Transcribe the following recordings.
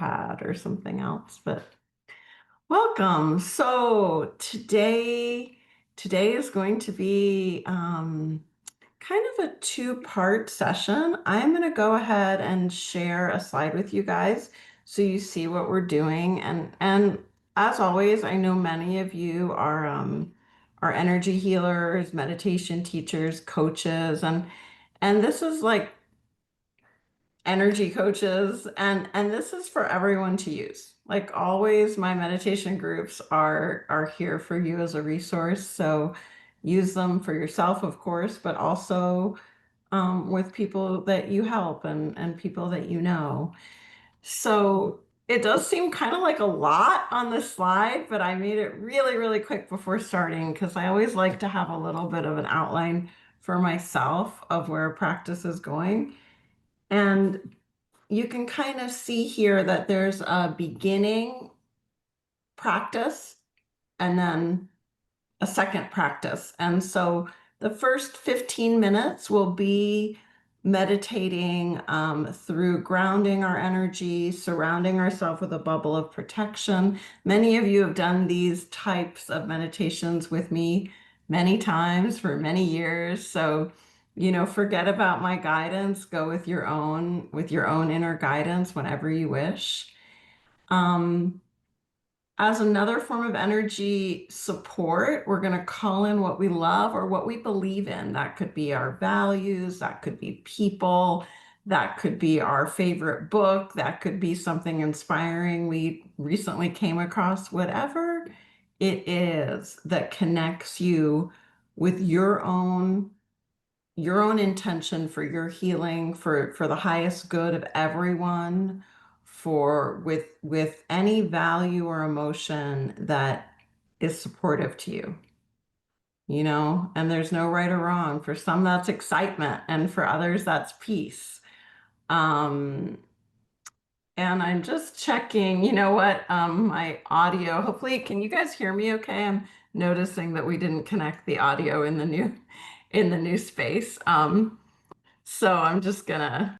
pad or something else, but welcome. So today is going to be kind of a two-part session. I'm going to go ahead and share a slide with you guys so you see what we're doing. And as always, I know many of you are energy healers, meditation teachers, coaches, and this is like energy coaches, and this is for everyone to use. Like always, my meditation groups are here for you as a resource. So use them for yourself, of course, but also with people that you help and people that you know. So it does seem kind of like a lot on the slide, but I made it really, really quick before starting because I always like to have a little bit of an outline for myself of where practice is going. And you can kind of see here that there's a beginning practice and then a second practice. And so the first 15 minutes will be meditating through grounding our energy, surrounding ourselves with a bubble of protection. Many of you have done these types of meditations with me many times for many years. So, forget about my guidance, go with your own inner guidance whenever you wish. Um, as another form of energy support, we're going to call in what we love or what we believe in. That could be our values, that could be people, that could be our favorite book, that could be something inspiring we recently came across, whatever it is that connects you with your own intention for your healing, for the highest good of everyone, for with any value or emotion that is supportive to you, and there's no right or wrong. For some, that's excitement, and for others, that's peace. Um, and I'm just checking, my audio. Hopefully, can you guys hear me okay? I'm noticing that we didn't connect the audio in the new space. So I'm just gonna,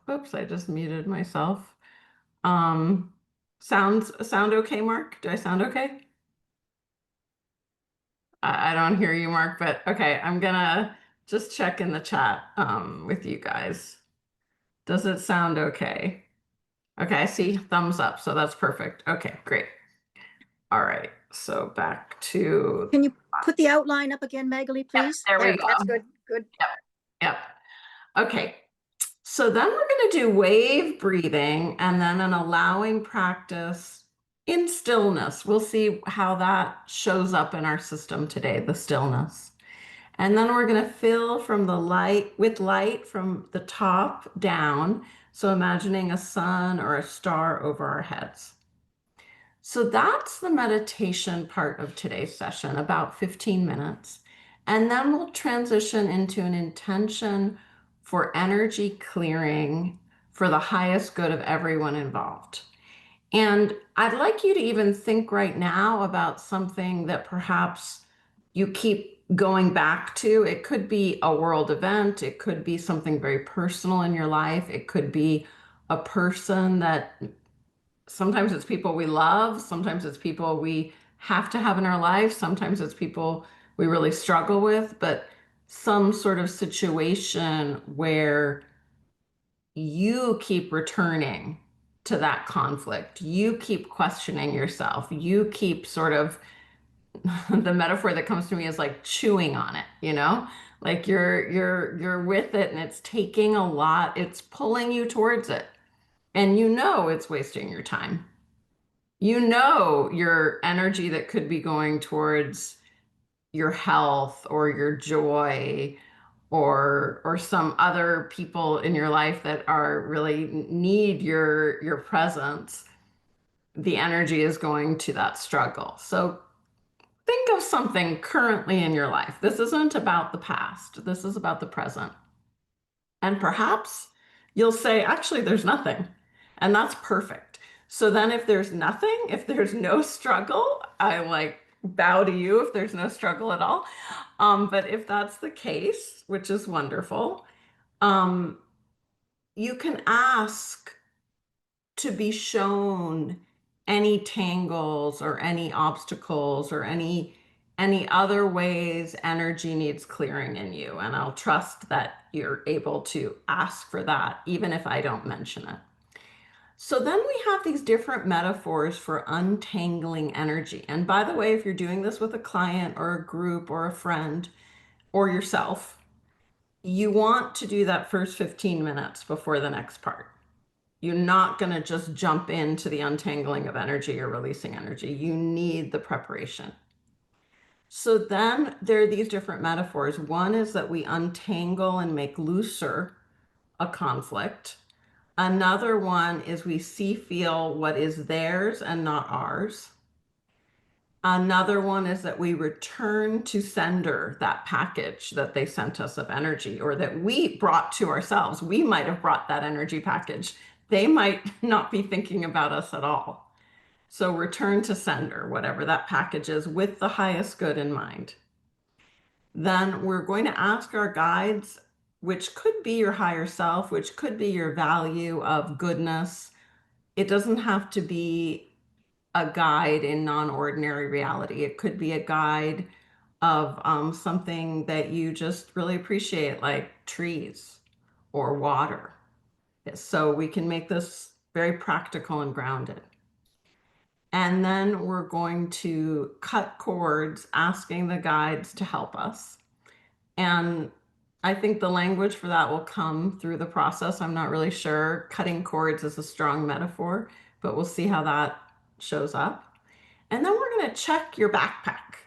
oops, I just muted myself. Um, sound okay, Mark? Do I sound okay? I don't hear you, Mark, but okay, I'm gonna just check in the chat with you guys. Does it sound okay? Okay, I see thumbs up, so that's perfect. Okay, great. All right, so back to, Can you put the outline up again, Magali, please? there we go. That's good. Good. Yep. Okay. So then we're going to do wave breathing and then an allowing practice in stillness. We'll see how that shows up in our system today, the stillness. And then we're going to fill from the light with light from the top down. So imagining a sun or a star over our heads. So that's the meditation part of today's session, about 15 minutes. And then we'll transition into an intention for energy clearing for the highest good of everyone involved. And I'd like you to even think right now about something that perhaps you keep going back to. It could be a world event. It could be something very personal in your life. It could be a person that sometimes it's people we love, sometimes it's people we have to have in our life, sometimes it's people we really struggle with, but some sort of situation where you keep returning to that conflict. You keep questioning yourself. You keep sort of, the metaphor that comes to me is like chewing on it, Like you're with it and it's taking a lot, it's pulling you towards it. And it's wasting your time. Your energy that could be going towards your health or your joy or some other people in your life that are really need your presence. The energy is going to that struggle. So think of something currently in your life. This isn't about the past. This is about the present. And perhaps you'll say, actually, there's nothing. And that's perfect. So then if there's nothing, if there's no struggle, I like bow to you if there's no struggle at all. But if that's the case, which is wonderful, you can ask to be shown any tangles or any obstacles or any other ways energy needs clearing in you. And I'll trust that you're able to ask for that, even if I don't mention it. So then we have these different metaphors for untangling energy. And by the way, if you're doing this with a client or a group or a friend or yourself, you want to do that first 15 minutes before the next part. You're not going to just jump into the untangling of energy or releasing energy. You need the preparation. So then there are these different metaphors. One is that we untangle and make looser a conflict. Another one is we see, feel what is theirs and not ours. Another one is that we return to sender that package that they sent us of energy or that we brought to ourselves. We might have brought that energy package. They might not be thinking about us at all. So return to sender, whatever that package is, with the highest good in mind. Then we're going to ask our guides, which could be your higher self, which could be your value of goodness. It doesn't have to be a guide in non-ordinary reality. It could be a guide of something that you just really appreciate, like trees or water. So we can make this very practical and grounded. And then we're going to cut cords, asking the guides to help us. And I think the language for that will come through the process. I'm not really sure. Cutting cords is a strong metaphor, but we'll see how that shows up. And then we're going to check your backpack.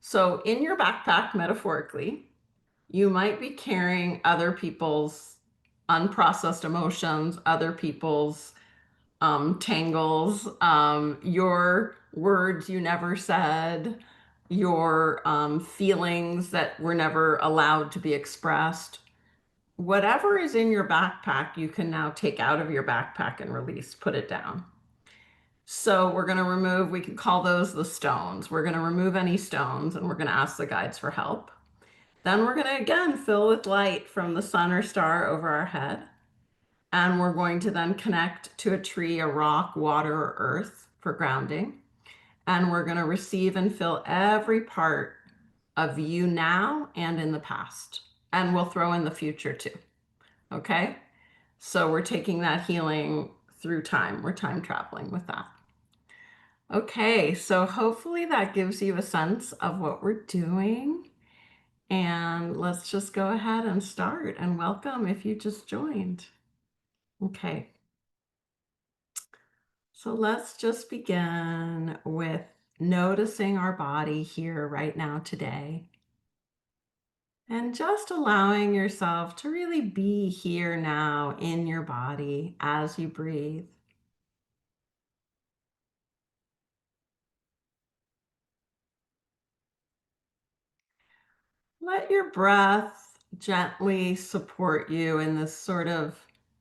So in your backpack, metaphorically, you might be carrying other people's unprocessed emotions, other people's tangles, your words you never said, your feelings that were never allowed to be expressed. Whatever is in your backpack, you can now take out of your backpack and release, put it down. So we're going to remove, we can call those the stones. We're going to remove any stones and we're going to ask the guides for help. Then we're going to again fill with light from the sun or star over our head. And we're going to then connect to a tree, a rock, water, or earth for grounding. And we're going to receive and fill every part of you now and in the past. And we'll throw in the future too. Okay? So we're taking that healing through time. We're time traveling with that. Okay, so hopefully that gives you a sense of what we're doing. And let's just go ahead and start. And welcome if you just joined. Okay. So let's just begin with noticing our body here right now today. And just allowing yourself to really be here now in your body as you breathe. Let your breath gently support you in this sort of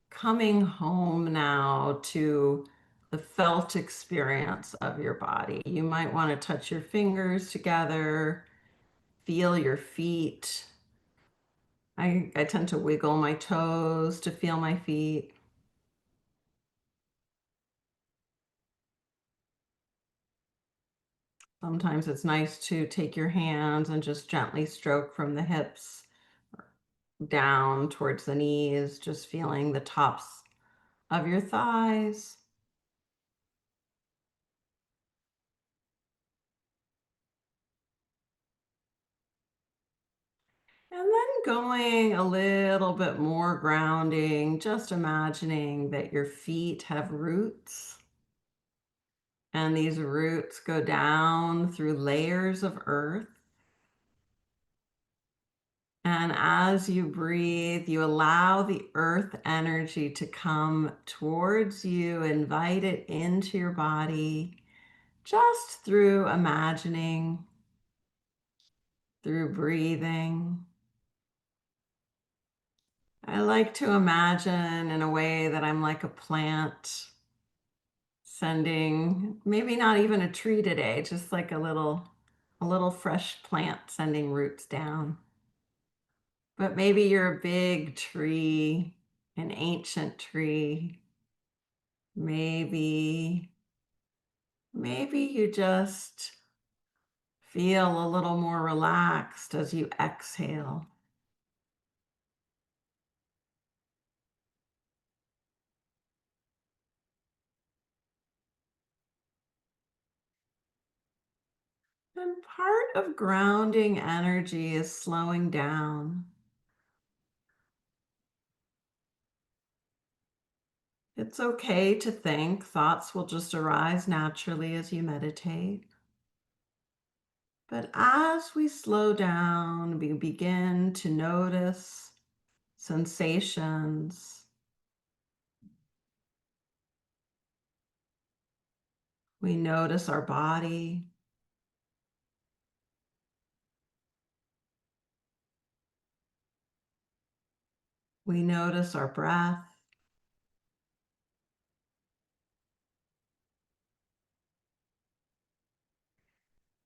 coming home now to the felt experience of your body. You might want to touch your fingers together, feel your feet. I tend to wiggle my toes to feel my feet. Sometimes it's nice to take your hands and just gently stroke from the hips down towards the knees, just feeling the tops of your thighs. And then going a little bit more grounding, just imagining that your feet have roots. And these roots go down through layers of earth. And as you breathe, you allow the earth energy to come towards you, invite it into your body, just through imagining, through breathing. I like to imagine in a way that I'm like a plant sending, maybe not even a tree today, just like a little fresh plant sending roots down. But maybe you're a big tree, an ancient tree, Maybe, maybe you just feel a little more relaxed as you exhale. And part of grounding energy is slowing down. It's okay to think. Thoughts will just arise naturally as you meditate. But as we slow down, we begin to notice sensations. We notice our body. We notice our breath.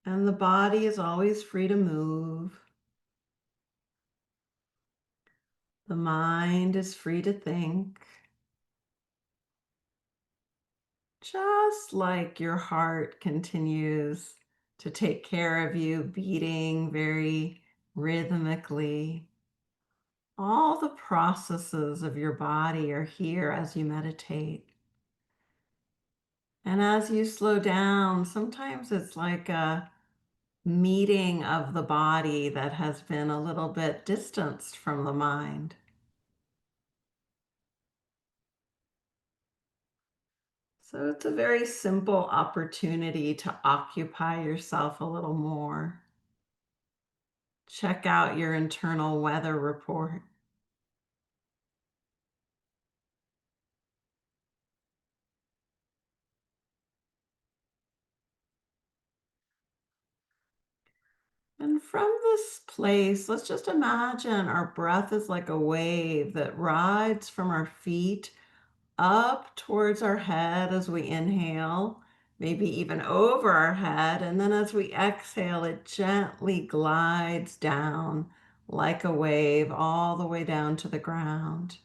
And the body is always free to move. The mind is free to think. Just like your heart continues to take care of you, beating very rhythmically. All the processes of your body are here as you meditate. And as you slow down, sometimes it's like a meeting of the body that has been a little bit distanced from the mind. So it's a very simple opportunity to occupy yourself a little more. Check out your internal weather report. And from this place, let's just imagine our breath is like a wave that rides from our feet up towards our head as we inhale, maybe even over our head. And then as we exhale, it gently glides down like a wave all the way down to the ground.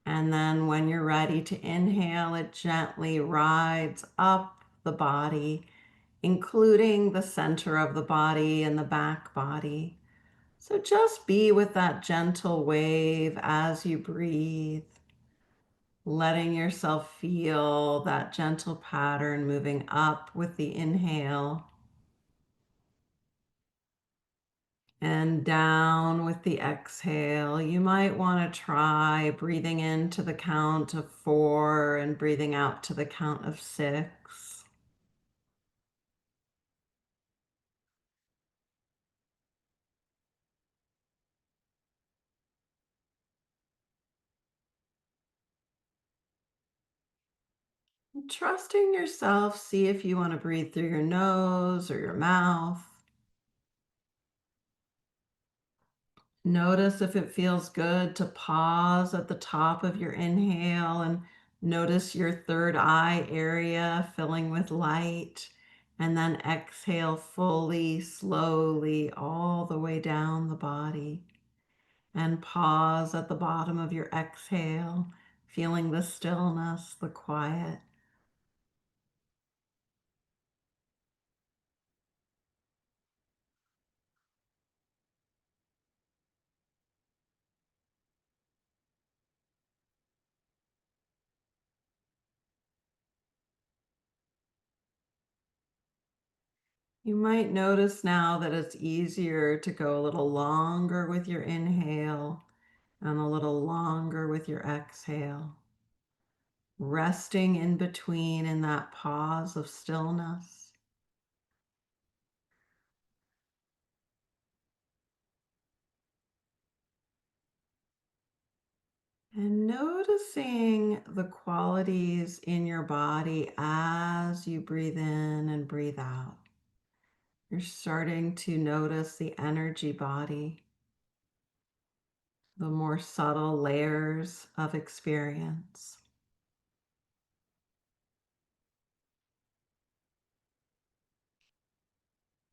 And then when you're ready to inhale, it gently rides up the body, including the center of the body and the back body. So just be with that gentle wave as you breathe, letting yourself feel that gentle pattern moving up with the inhale and down with the exhale. You might want to try breathing into the count of 4 and breathing out to the count of 6. Trusting yourself, see if you want to breathe through your nose or your mouth. Notice if it feels good to pause at the top of your inhale and notice your third eye area filling with light. And then exhale fully, slowly, all the way down the body. And pause at the bottom of your exhale, feeling the stillness, the quiet. You might notice now that it's easier to go a little longer with your inhale and a little longer with your exhale, resting in between in that pause of stillness. And noticing the qualities in your body as you breathe in and breathe out. You're starting to notice the energy body, the more subtle layers of experience.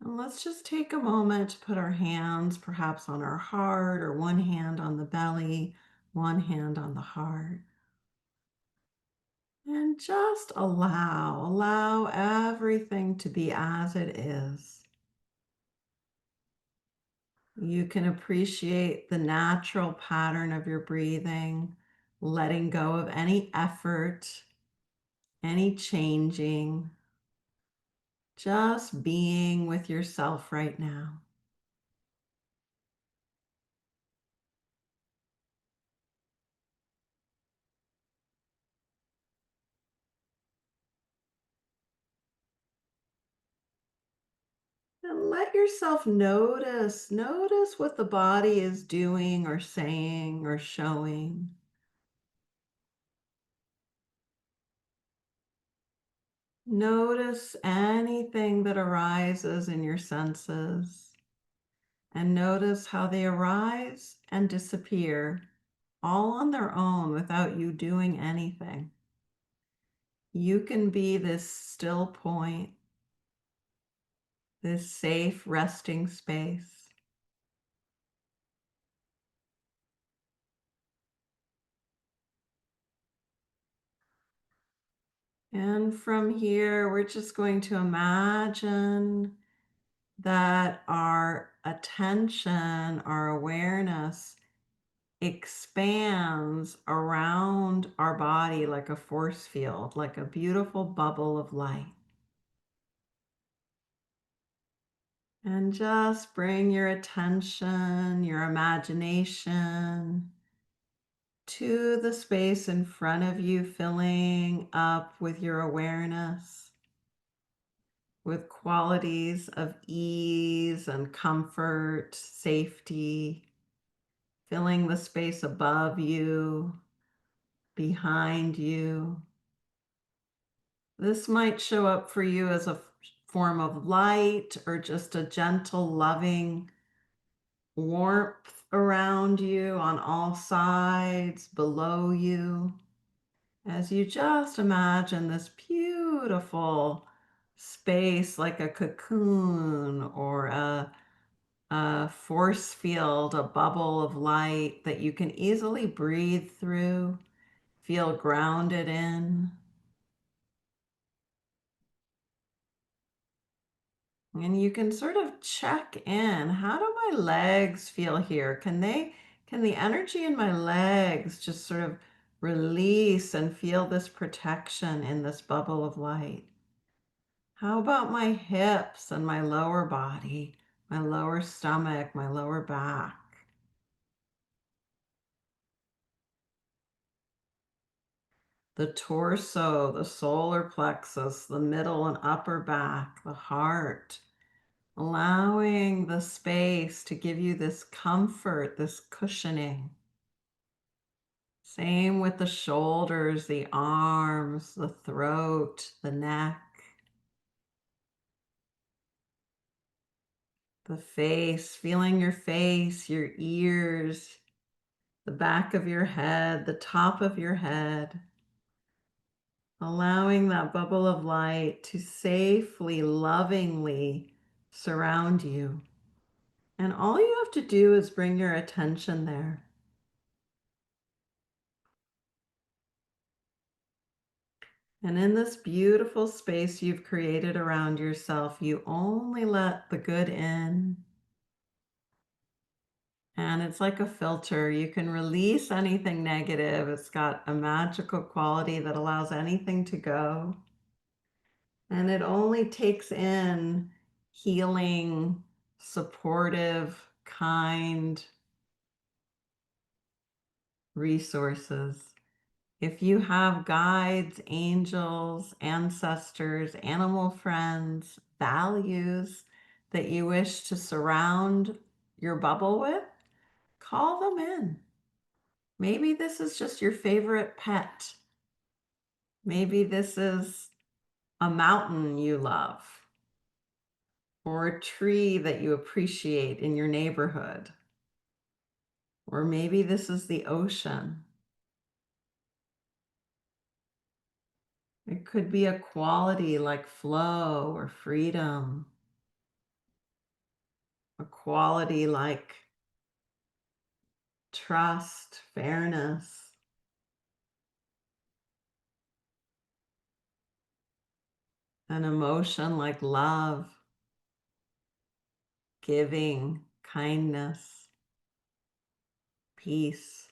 And let's just take a moment to put our hands perhaps on our heart, or one hand on the belly, one hand on the heart. And just allow everything to be as it is. You can appreciate the natural pattern of your breathing, letting go of any effort, any changing, just being with yourself right now. And let yourself notice what the body is doing or saying or showing. Notice anything that arises in your senses and notice how they arise and disappear all on their own without you doing anything. You can be this still point, this safe resting space. And from here, we're just going to imagine that our attention, our awareness expands around our body like a force field, like a beautiful bubble of light. And just bring your attention, your imagination to the space in front of you, filling up with your awareness, with qualities of ease and comfort, safety, filling the space above you, behind you. This might show up for you as a form of light or just a gentle, loving warmth around you on all sides, below you, as you just imagine this beautiful space like a cocoon or a force field, a bubble of light that you can easily breathe through, feel grounded in. And you can sort of check in. How do my legs feel here? Can the energy in my legs just sort of release and feel this protection in this bubble of light? How about my hips and my lower body, my lower stomach, my lower back? The torso, the solar plexus, the middle and upper back, the heart, allowing the space to give you this comfort, this cushioning. Same with the shoulders, the arms, the throat, the neck, the face, feeling your face, your ears, the back of your head, the top of your head, allowing that bubble of light to safely, lovingly surround you. And all you have to do is bring your attention there. And in this beautiful space you've created around yourself, you only let the good in. And it's like a filter. You can release anything negative. It's got a magical quality that allows anything to go. And it only takes in healing, supportive, kind resources. If you have guides, angels, ancestors, animal friends, values that you wish to surround your bubble with, call them in. Maybe this is just your favorite pet. Maybe this is a mountain you love or a tree that you appreciate in your neighborhood. Or maybe this is the ocean. It could be a quality like flow or freedom, a quality like trust, fairness. an emotion like love, giving, kindness, peace.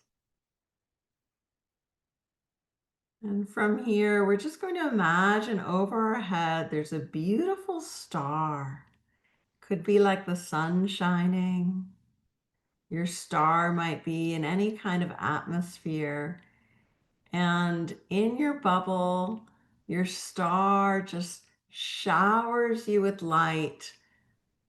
And from here, we're just going to imagine over our head there's a beautiful star. Could be like the sun shining. Your star might be in any kind of atmosphere. And in your bubble, your star just showers you with light.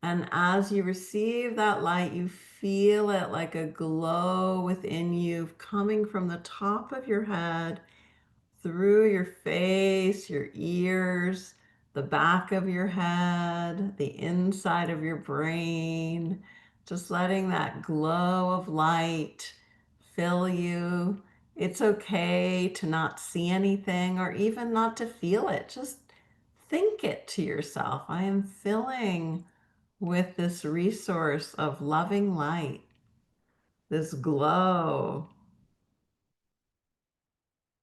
And as you receive that light, you feel it like a glow within you coming from the top of your head, through your face, your ears, the back of your head, the inside of your brain, just letting that glow of light fill you. It's okay to not see anything or even not to feel it. Just think it to yourself. I am filling with this resource of loving light, this glow,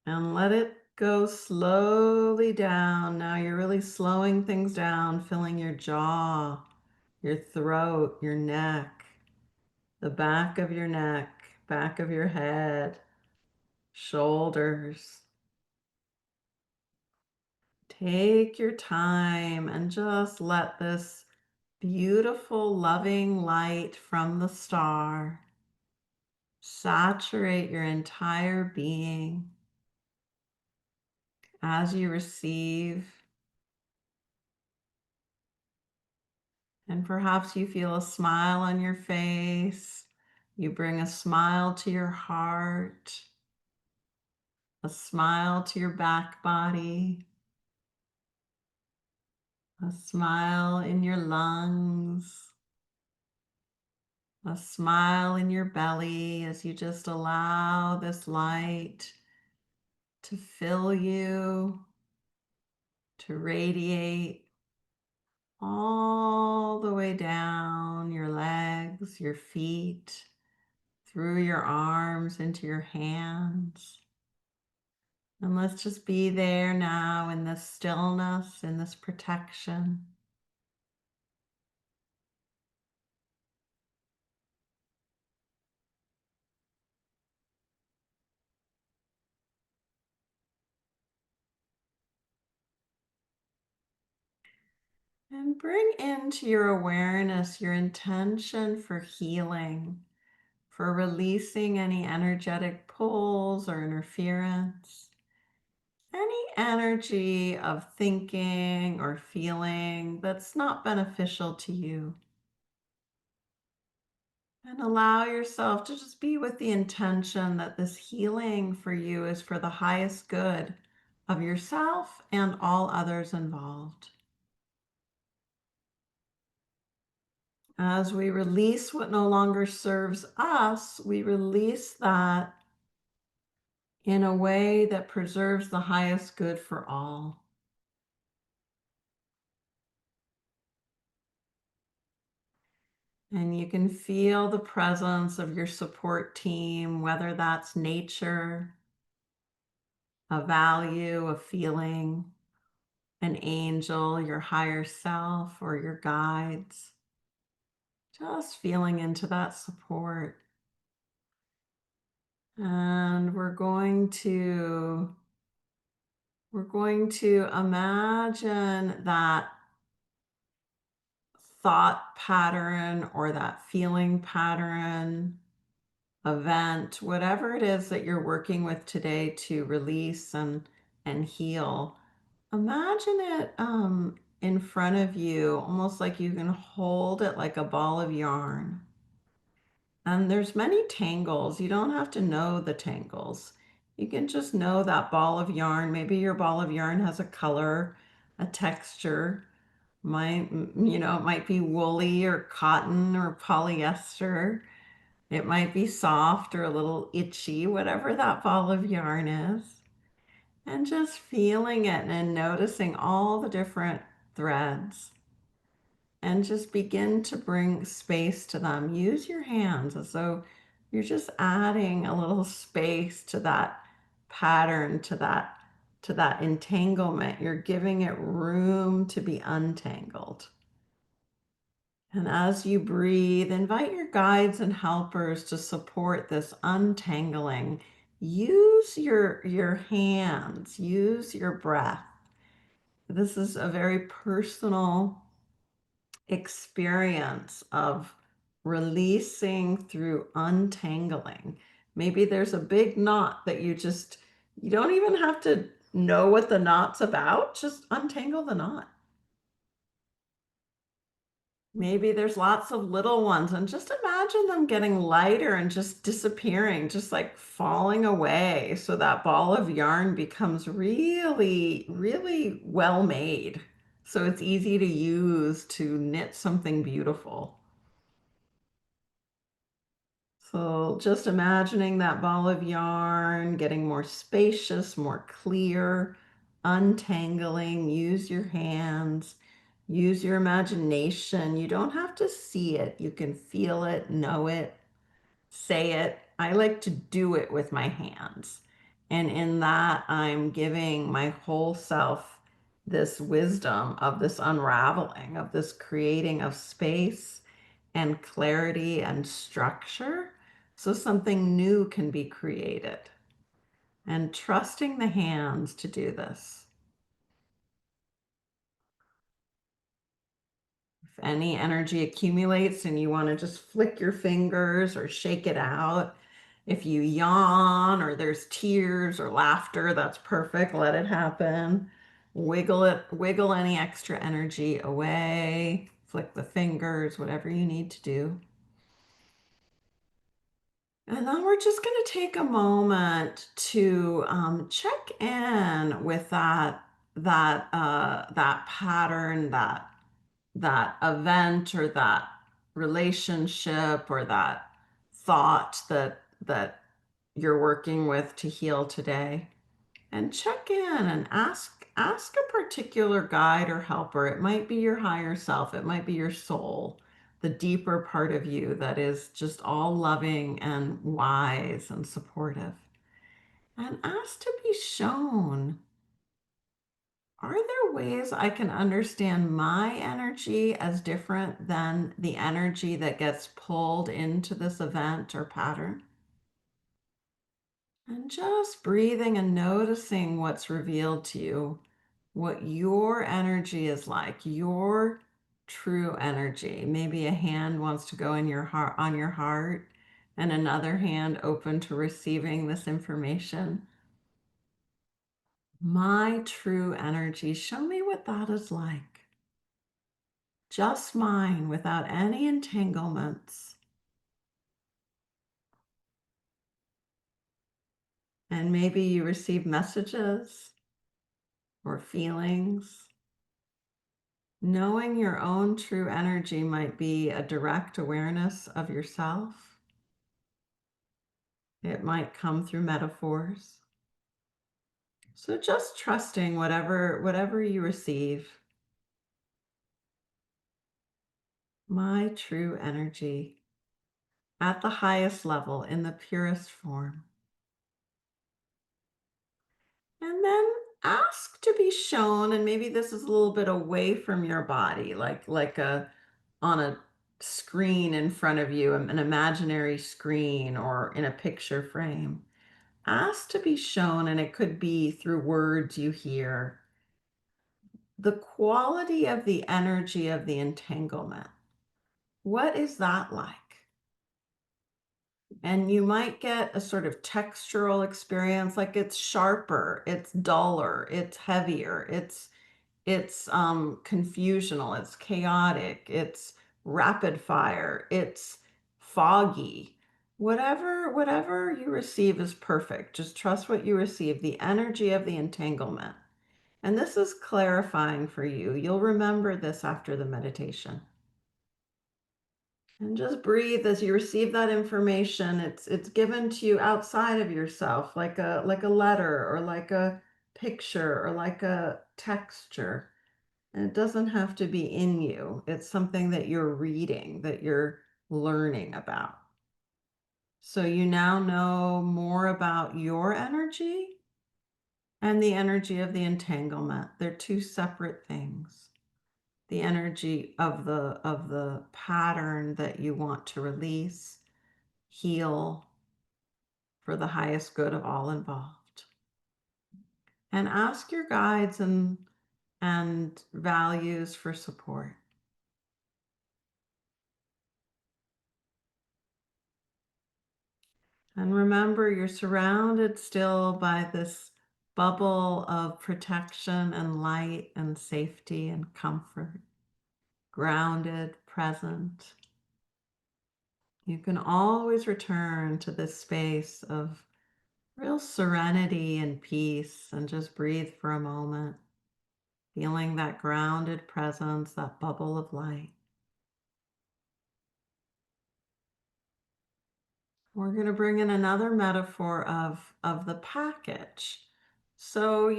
and let it go slowly down. Now you're really slowing things down, filling your jaw, your throat, your neck, the back of your neck, back of your head, shoulders. Take your time and just let this beautiful, loving light from the star saturate your entire being as you receive. And perhaps you feel a smile on your face. You bring a smile to your heart, a smile to your back body, a smile in your lungs, a smile in your belly as you just allow this light to fill you, to radiate all the way down your legs, your feet, through your arms into your hands. And let's just be there now in this stillness, in this protection. And bring into your awareness your intention for healing, for releasing any energetic pulls or interference, any energy of thinking or feeling that's not beneficial to you. And allow yourself to just be with the intention that this healing for you is for the highest good of yourself and all others involved. As we release what no longer serves us, we release that in a way that preserves the highest good for all. And you can feel the presence of your support team, whether that's nature, a value, a feeling, an angel, your higher self, or your guides. Just feeling into that support. And we're going to imagine that thought pattern or that feeling pattern, event, whatever it is that you're working with today to release and heal. Imagine it in front of you, almost like you can hold it like a ball of yarn. And there's many tangles. You don't have to know the tangles. You can just know that ball of yarn. Maybe your ball of yarn has a color, a texture. It might be woolly or cotton or polyester. It might be soft or a little itchy, whatever that ball of yarn is. And just feeling it and noticing all the different threads. And just begin to bring space to them. Use your hands as though you're just adding a little space to that pattern, to that to that entanglement. You're giving it room to be untangled. And as you breathe, invite your guides and helpers to support this untangling. Use your hands, use your breath. This is a very personal experience of releasing through untangling. Maybe there's a big knot that you don't even have to know what the knot's about, just untangle the knot. Maybe there's lots of little ones, and just imagine them getting lighter and just disappearing, just like falling away. So that ball of yarn becomes really, really well made. So it's easy to use to knit something beautiful. So just imagining that ball of yarn getting more spacious, more clear, untangling. Use your hands, use your imagination. You don't have to see it. You can feel it, know it, say it. I like to do it with my hands. And in that, I'm giving my whole self this wisdom of this unraveling, of this creating of space and clarity and structure so something new can be created. And trusting the hands to do this. If any energy accumulates and you want to just flick your fingers or shake it out, if you yawn or there's tears or laughter, that's perfect. Let it happen. Wiggle it, wiggle any extra energy away, flick the fingers, whatever you need to do. And then we're just going to take a moment to check in with that pattern, that event, or that relationship, or that thought that you're working with to heal today. And check in and ask a particular guide or helper. It might be your higher self, it might be your soul, the deeper part of you that is just all loving and wise and supportive. And ask to be shown, are there ways I can understand my energy as different than the energy that gets pulled into this event or pattern? And just breathing and noticing what's revealed to you, what your energy is like, your true energy. Maybe a hand wants to go in your heart, on your heart, and another hand open to receiving this information. My true energy, show me what that is like. Just mine, without any entanglements. And maybe you receive messages or feelings. Knowing your own true energy might be a direct awareness of yourself. It might come through metaphors. So just trusting whatever you receive. My true energy at the highest level in the purest form. And then ask to be shown, and maybe this is a little bit away from your body, like a on a screen in front of you, an imaginary screen or in a picture frame. Ask to be shown, and it could be through words you hear, the quality of the energy of the entanglement. What is that like? And you might get a sort of textural experience, like it's sharper, it's duller, it's heavier, it's confusional, it's chaotic, it's rapid fire, it's foggy. Whatever you receive is perfect. Just trust what you receive, the energy of the entanglement. And this is clarifying for you. You'll remember this after the meditation. And just breathe as you receive that information. It's given to you outside of yourself, like a letter or like a picture or like a texture. And it doesn't have to be in you. It's something that you're reading, that you're learning about. So you now know more about your energy and the energy of the entanglement. They're two separate things. The energy of the pattern that you want to release, heal for the highest good of all involved. And ask your guides and values for support. And remember, you're surrounded still by this bubble of protection and light and safety and comfort, grounded, present. You can always return to this space of real serenity and peace and just breathe for a moment, feeling that grounded presence, that bubble of light. We're going to bring in another metaphor of the package. So,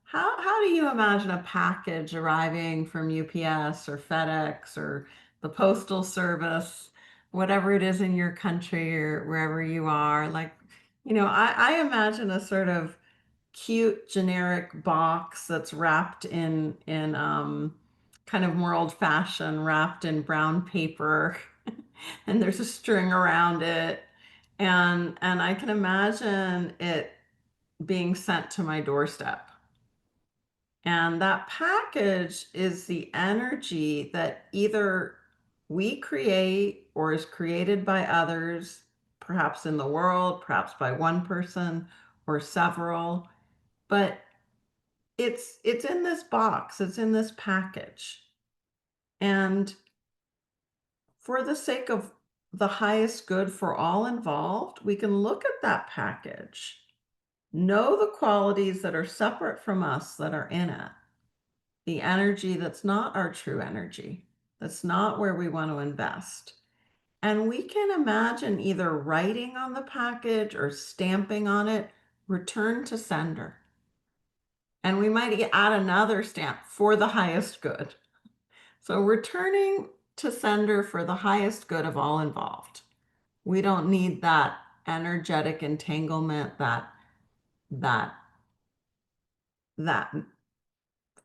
how do you imagine a package arriving from UPS or FedEx or the Postal Service, whatever it is in your country or wherever you are? Like, I imagine a sort of cute generic box that's wrapped in kind of more old fashioned, wrapped in brown paper, and there's a string around it, and I can imagine it being sent to my doorstep. And that package is the energy that either we create or is created by others, perhaps in the world, perhaps by one person or several, but it's in this box, it's in this package. And for the sake of the highest good for all involved, we can look at that package, know the qualities that are separate from us that are in it, the energy that's not our true energy, that's not where we want to invest. And we can imagine either writing on the package or stamping on it, return to sender. And we might add another stamp for the highest good. So returning to sender for the highest good of all involved. We don't need that energetic entanglement, that that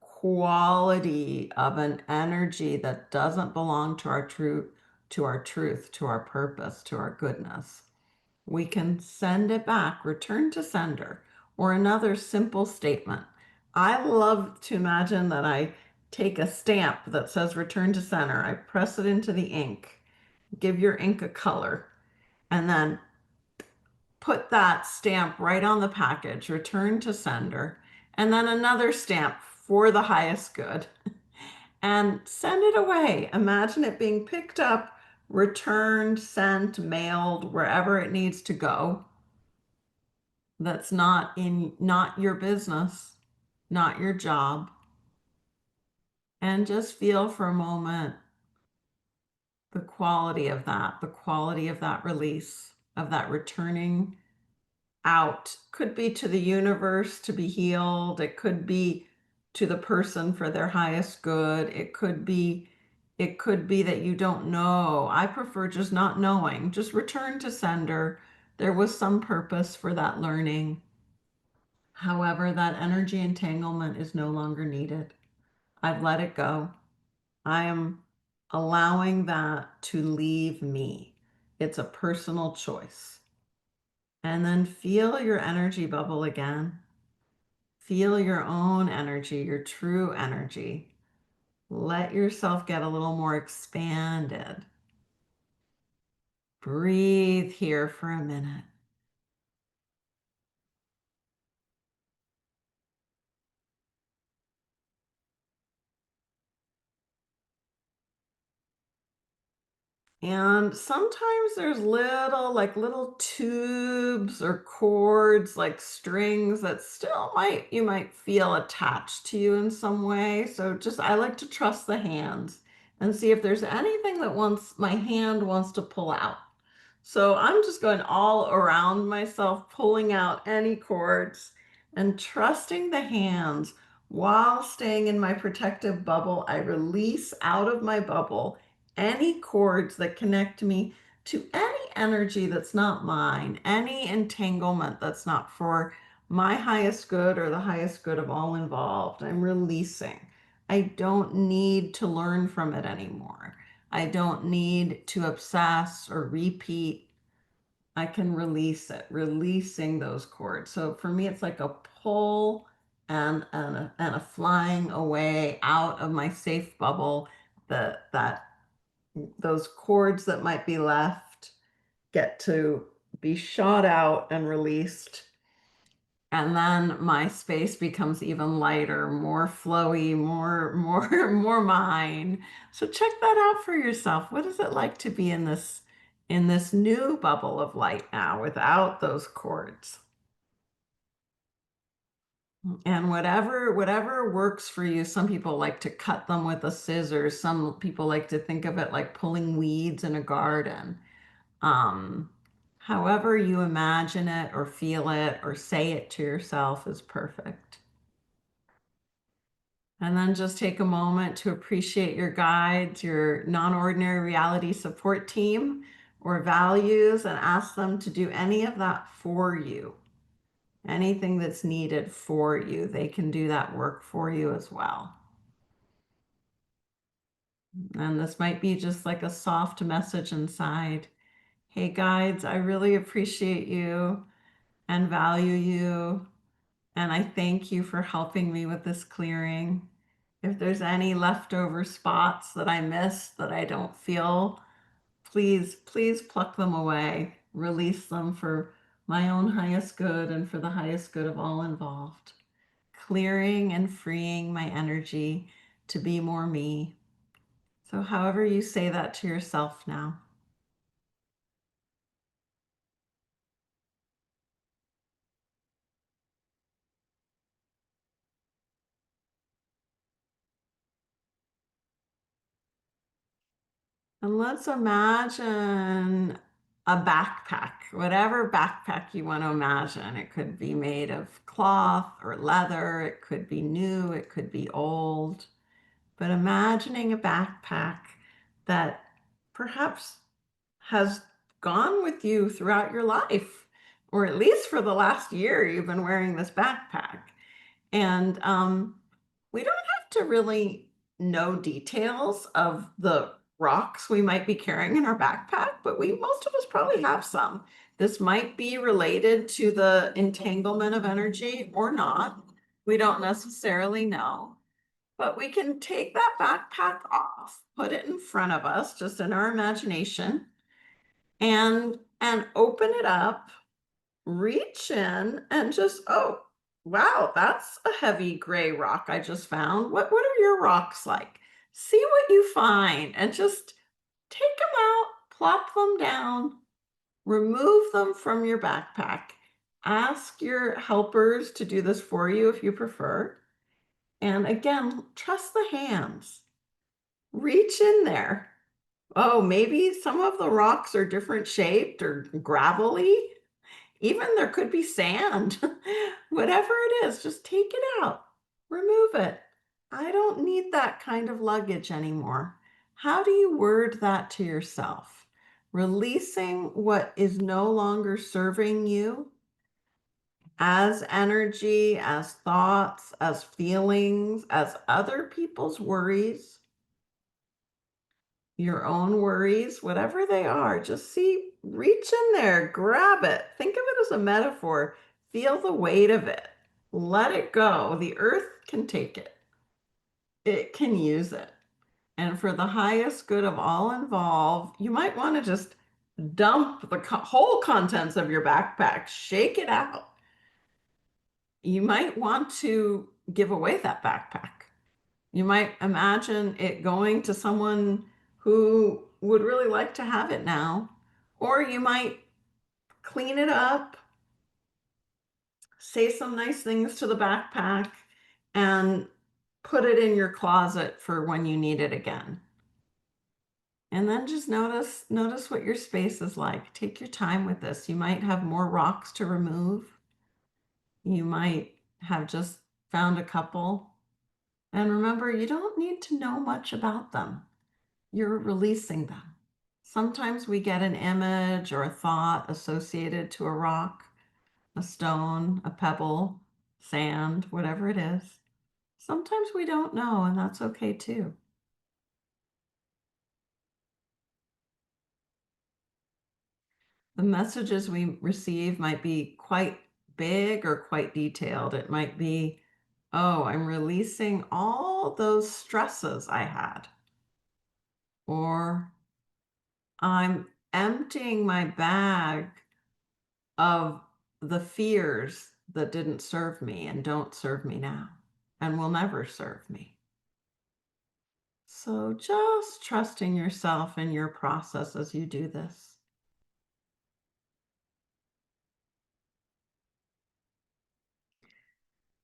quality of an energy that doesn't belong to our truth, to our purpose, to our goodness. We can send it back, return to sender, or another simple statement. I love to imagine that I take a stamp that says return to center. I press it into the ink, give your ink a color, and then put that stamp right on the package, return to sender, and then another stamp for the highest good, and send it away. Imagine it being picked up, returned, sent, mailed, wherever it needs to go. That's not your business, not your job. And just feel for a moment the quality of that release, of that returning out. Could be to the universe to be healed. It could be to the person for their highest good. It could be that you don't know. I prefer just not knowing. Just return to sender. There was some purpose for that learning. However, that energy entanglement is no longer needed. I've let it go. I am allowing that to leave me. It's a personal choice. And then feel your energy bubble again. Feel your own energy, your true energy. Let yourself get a little more expanded. Breathe here for a minute. And sometimes there's little tubes or cords, like strings that still you might feel attached to you in some way. So just, I like to trust the hands and see if there's anything that my hand wants to pull out. So I'm just going all around myself, pulling out any cords and trusting the hands while staying in my protective bubble. I release out of my bubble any cords that connect me to any energy that's not mine, any entanglement that's not for my highest good or the highest good of all involved. I'm releasing. I don't need to learn from it anymore. I don't need to obsess or repeat. I can release it, releasing those cords. So for me, it's like a pull and a flying away out of my safe bubble. That those cords that might be left get to be shot out and released. And then my space becomes even lighter, more flowy, more mine. So check that out for yourself. What is it like to be in this new bubble of light now without those cords? And whatever works for you. Some people like to cut them with a scissors. Some people like to think of it like pulling weeds in a garden. Um, However you imagine it or feel it or say it to yourself is perfect. And then just take a moment to appreciate your guides, your non-ordinary reality support team or values, and ask them to do any of that for you. Anything that's needed for you, they can do that work for you as well. And this might be just like a soft message inside. Hey guides, I really appreciate you and value you. And I thank you for helping me with this clearing. If there's any leftover spots that I missed that I don't feel, please pluck them away, release them for my own highest good and for the highest good of all involved. Clearing and freeing my energy to be more me. So, however you say that to yourself now. And let's imagine a backpack, whatever backpack you want to imagine. It could be made of cloth or leather, it could be new, it could be old. But imagining a backpack that perhaps has gone with you throughout your life, or at least for the last year, you've been wearing this backpack. And we don't have to really know details of the rocks we might be carrying in our backpack, but most of us probably have some. This might be related to the entanglement of energy or not. We don't necessarily know, but we can take that backpack off, put it in front of us, just in our imagination, and open it up, reach in and just, oh, wow, that's a heavy gray rock I just found. What are your rocks like? See what you find and just take them out, plop them down, remove them from your backpack. Ask your helpers to do this for you if you prefer. And again, trust the hands. Reach in there. Oh, maybe some of the rocks are different shaped or gravelly. Even there could be sand. Whatever it is, just take it out, remove it. I don't need that kind of luggage anymore. How do you word that to yourself? Releasing what is no longer serving you as energy, as thoughts, as feelings, as other people's worries, your own worries, whatever they are, just reach in there, grab it. Think of it as a metaphor. Feel the weight of it. Let it go. The earth can take it. It can use it. And for the highest good of all involved, you might want to just dump the whole contents of your backpack, shake it out. You might want to give away that backpack. You might imagine it going to someone who would really like to have it now, or you might clean it up, say some nice things to the backpack, and put it in your closet for when you need it again. And then just notice what your space is like. Take your time with this. You might have more rocks to remove. You might have just found a couple. And remember, you don't need to know much about them. You're releasing them. Sometimes we get an image or a thought associated to a rock. a stone, a pebble, sand, whatever it is. Sometimes we don't know, and that's okay too. The messages we receive might be quite big or quite detailed. It might be, oh, I'm releasing all those stresses I had, or I'm emptying my bag of the fears that didn't serve me and don't serve me now and will never serve me. So just trusting yourself in your process as you do this.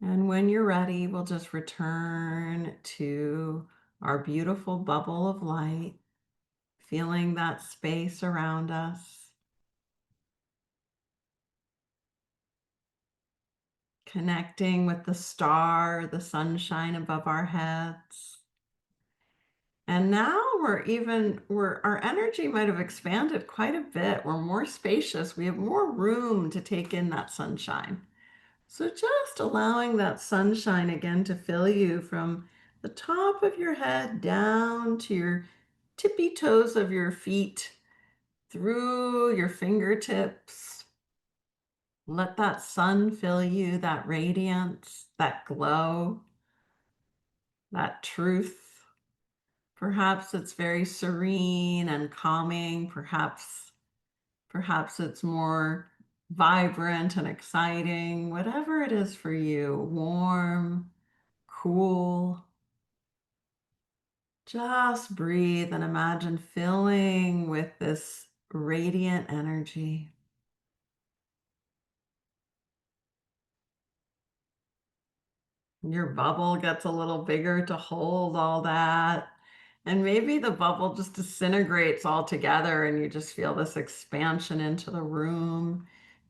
And when you're ready, we'll just return to our beautiful bubble of light, feeling that space around us, connecting with the star, the sunshine above our heads. And now our energy might have expanded quite a bit. We're more spacious. We have more room to take in that sunshine. So just allowing that sunshine again to fill you from the top of your head down to your tippy toes of your feet, through your fingertips. Let that sun fill you, that radiance, that glow, that truth. Perhaps it's very serene and calming. Perhaps it's more vibrant and exciting. Whatever it is for you, warm, cool. Just breathe and imagine filling with this radiant energy. Your bubble gets a little bigger to hold all that. And maybe the bubble just disintegrates altogether and you just feel this expansion into the room,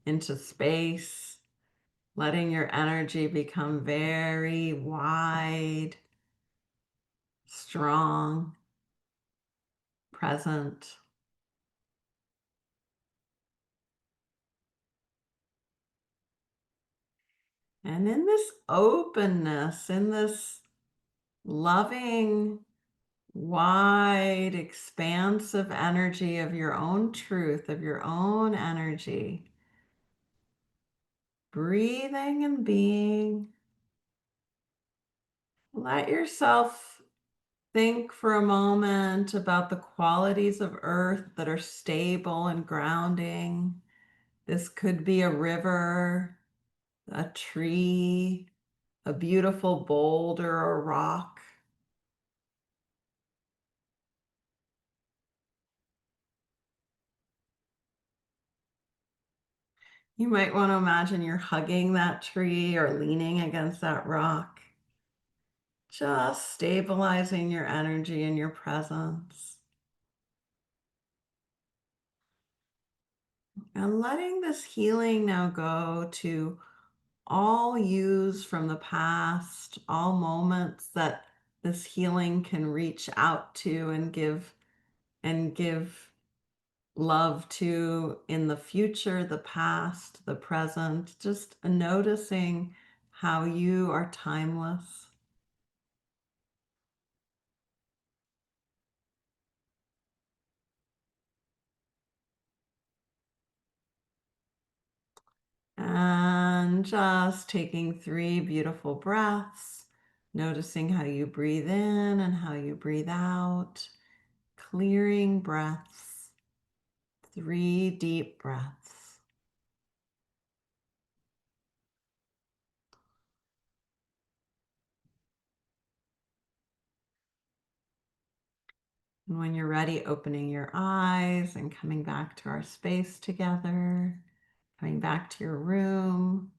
into space, letting your energy become very wide, strong, present. And in this openness, in this loving, wide, expansive energy of your own truth, of your own energy, breathing and being, let yourself think for a moment about the qualities of earth that are stable and grounding. This could be a river, a tree, a beautiful boulder or rock. You might want to imagine you're hugging that tree or leaning against that rock, just stabilizing your energy and your presence. And letting this healing now go to all yous from the past, all moments that this healing can reach out to and give love to in the future, the past, the present, just noticing how you are timeless. And just taking 3 beautiful breaths, noticing how you breathe in and how you breathe out, clearing breaths, 3 deep breaths. And when you're ready, opening your eyes and coming back to our space together, coming back to your room,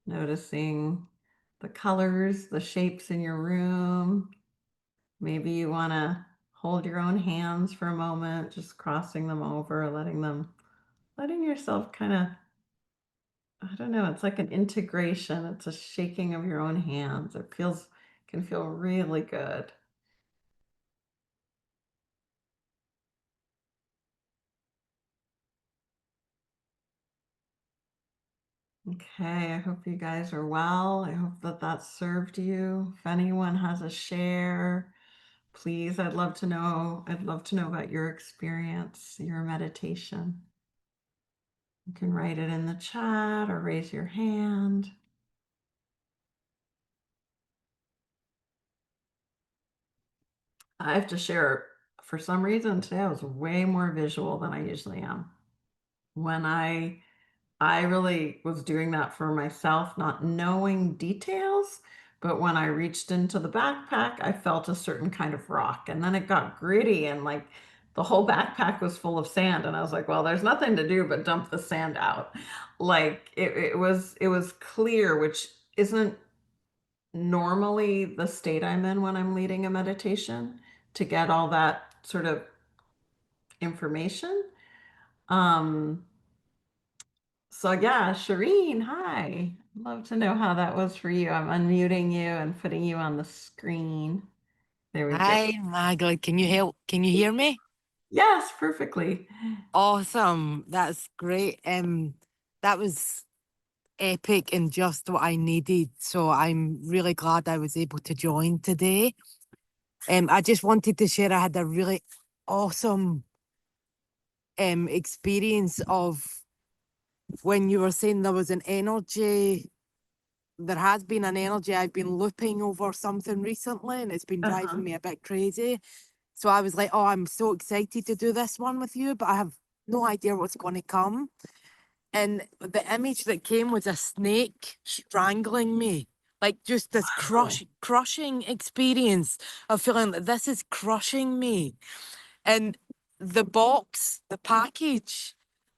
noticing the colors, the shapes in your room. Maybe you want to hold your own hands for a moment, just crossing them over, letting yourself kind of, I don't know, it's like an integration. It's a shaking of your own hands. Can feel really good. Okay, I hope you guys are well. I hope that that served you. If anyone has a share, please, I'd love to know. I'd love to know about your experience, your meditation. You can write it in the chat or raise your hand. I have to share, for some reason today I was way more visual than I usually am. When I really was doing that for myself, not knowing details. But when I reached into the backpack, I felt a certain kind of rock. And then it got gritty and like the whole backpack was full of sand. And I was like, well, there's nothing to do but dump the sand out. Like it was clear, which isn't normally the state I'm in when I'm leading a meditation to get all that sort of information. Um, So yeah, Shireen, hi. Love to know how that was for you. I'm unmuting you and putting you on the screen. There we go. Hi, Maggie. Can you help? Can you hear me? Yes, perfectly. Awesome. That's great. That was epic and just what I needed. So I'm really glad I was able to join today. I just wanted to share I had a really awesome experience of when you were saying there was an energy. There has been an energy I've been looping over something recently, and it's been Uh-huh. driving me a bit crazy. So I was like, oh, I'm so excited to do this one with you, but I have no idea what's going to come. And the image that came was a snake strangling me, like just this Wow. crushing experience of feeling that this is crushing me. And the box, the package,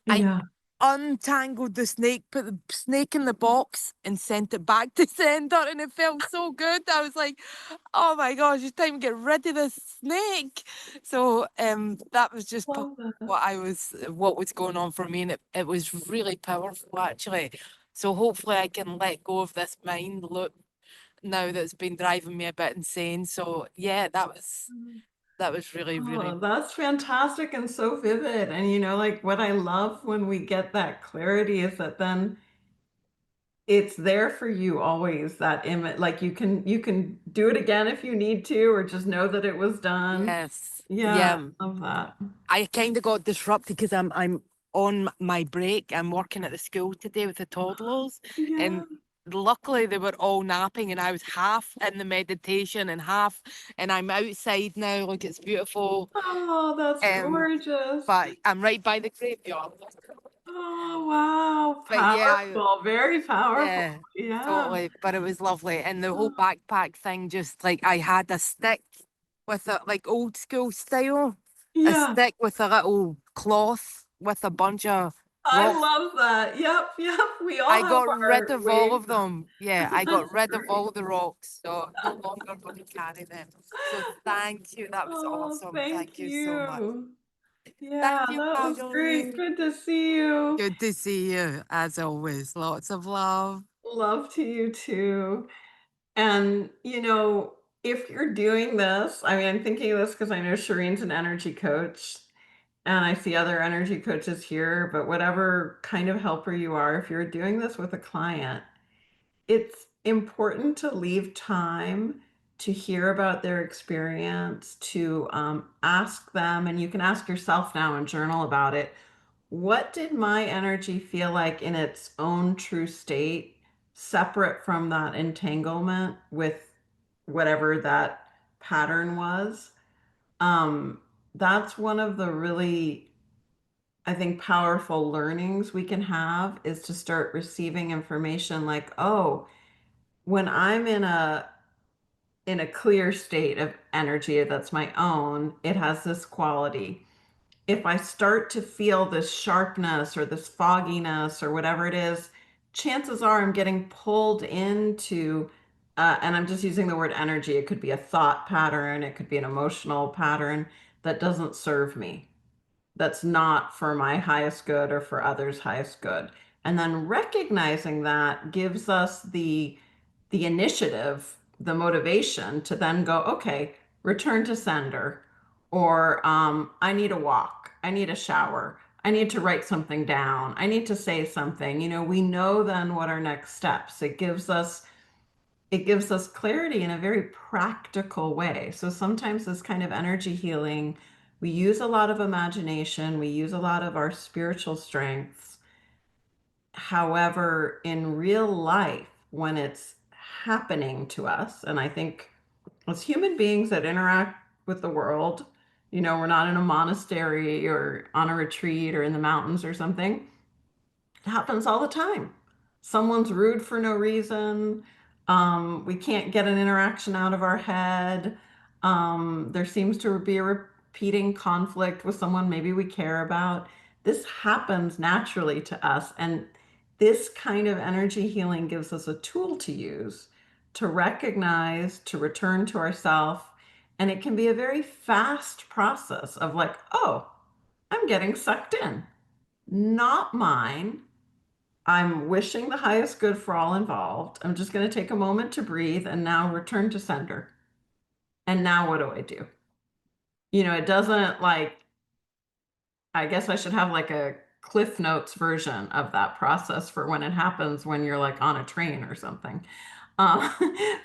I Yeah. untangled the snake, put the snake in the box and sent it back to sender, and it felt so good. I was like, oh my gosh, it's time to get rid of this snake. So that was just Love that. what was going on for me, and it was really powerful actually. So hopefully I can let go of this mind loop now that's been driving me a bit insane. So yeah, that was really, really Oh, that's fantastic and so vivid. And like what I love when we get that clarity is that then it's there for you always, that image. Like you can do it again if you need to, or just know that it was done. yes. Yeah, Yeah. love that. I kind of got disrupted because I'm on my break. I'm working at the school today with the toddlers, Yeah. and luckily they were all napping, and I was half in the meditation and half, and I'm outside now. Look, it's beautiful. Oh, that's Um, gorgeous. but I'm right by the graveyard. Oh, wow. But yeah, Powerful. Very powerful. yeah, Yeah. totally. But it was lovely, and the whole backpack thing, just like I had a stick with a like old school style, a Yeah. stick with a little cloth with a bunch of I rocks. love that. Yep. Yep. We all I have got rid our of all ways. of them. Yeah, I got That's rid of great. all the rocks, so I'm no longer going to carry them. So thank you. That was Oh, awesome. thank Thank you so much. you. Yeah, Thank you, that was great. Magdalene. Good to see you. Good to see you, as always. Lots of love. Love to you too. And, if you're doing this, I mean, I'm thinking of this because I know Shireen's an energy coach. And I see other energy coaches here, but whatever kind of helper you are, if you're doing this with a client, it's important to leave time to hear about their experience, to ask them, and you can ask yourself now and journal about it. What did my energy feel like in its own true state, separate from that entanglement with whatever that pattern was? Um, that's one of the really, I think, powerful learnings we can have, is to start receiving information like, oh, when I'm in a clear state of energy that's my own, it has this quality. If I start to feel this sharpness or this fogginess or whatever it is, chances are I'm getting pulled into, and I'm just using the word energy. It could be a thought pattern, it could be an emotional pattern that doesn't serve me, that's not for my highest good or for others' highest good. And then recognizing that gives us the initiative, the motivation to then go, okay, return to sender, or I need a walk, I need a shower, I need to write something down. I need to say something. We know then what our next steps. It gives us clarity in a very practical way. So sometimes this kind of energy healing, we use a lot of imagination, we use a lot of our spiritual strengths. However, in real life, when it's happening to us, and I think as human beings that interact with the world, we're not in a monastery or on a retreat or in the mountains or something. It happens all the time. Someone's rude for no reason. We can't get an interaction out of our head. There seems to be a repeating conflict with someone maybe we care about. This happens naturally to us. And this kind of energy healing gives us a tool to use to recognize, to return to ourself. And it can be a very fast process of like, oh, I'm getting sucked in. Not mine. I'm wishing the highest good for all involved. I'm just going to take a moment to breathe and now return to sender. And now what do I do? It doesn't I guess I should have like a Cliff Notes version of that process for when it happens when you're like on a train or something. Um,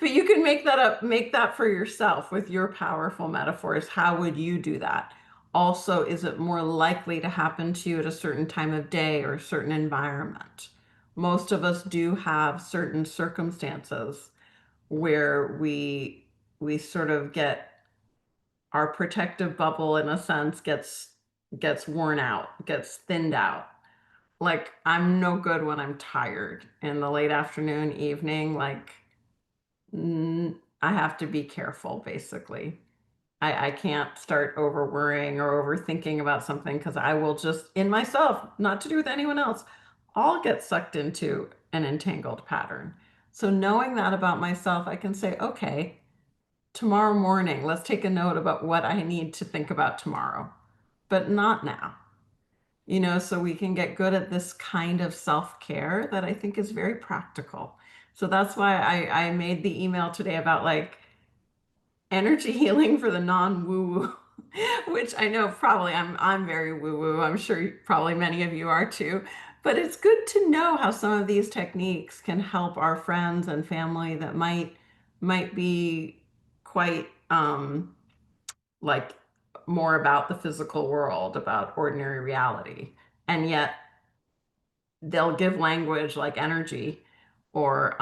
but you can make that for yourself with your powerful metaphors. How would you do that? Also, is it more likely to happen to you at a certain time of day or a certain environment? Most of us do have certain circumstances where we sort of get our protective bubble in a sense gets worn out, gets thinned out. Like I'm no good when I'm tired in the late afternoon, evening, like I have to be careful, basically. I can't start over worrying or overthinking about something because I will just, in myself, not to do with anyone else, I'll get sucked into an entangled pattern. So knowing that about myself, I can say, okay, tomorrow morning, let's take a note about what I need to think about tomorrow, but not now. So we can get good at this kind of self-care that I think is very practical. So that's why I made the email today about like energy healing for the non-woo-woo, which I know probably I'm very woo-woo. I'm sure probably many of you are too. But it's good to know how some of these techniques can help our friends and family that might be quite like more about the physical world, about ordinary reality. And yet they'll give language like energy or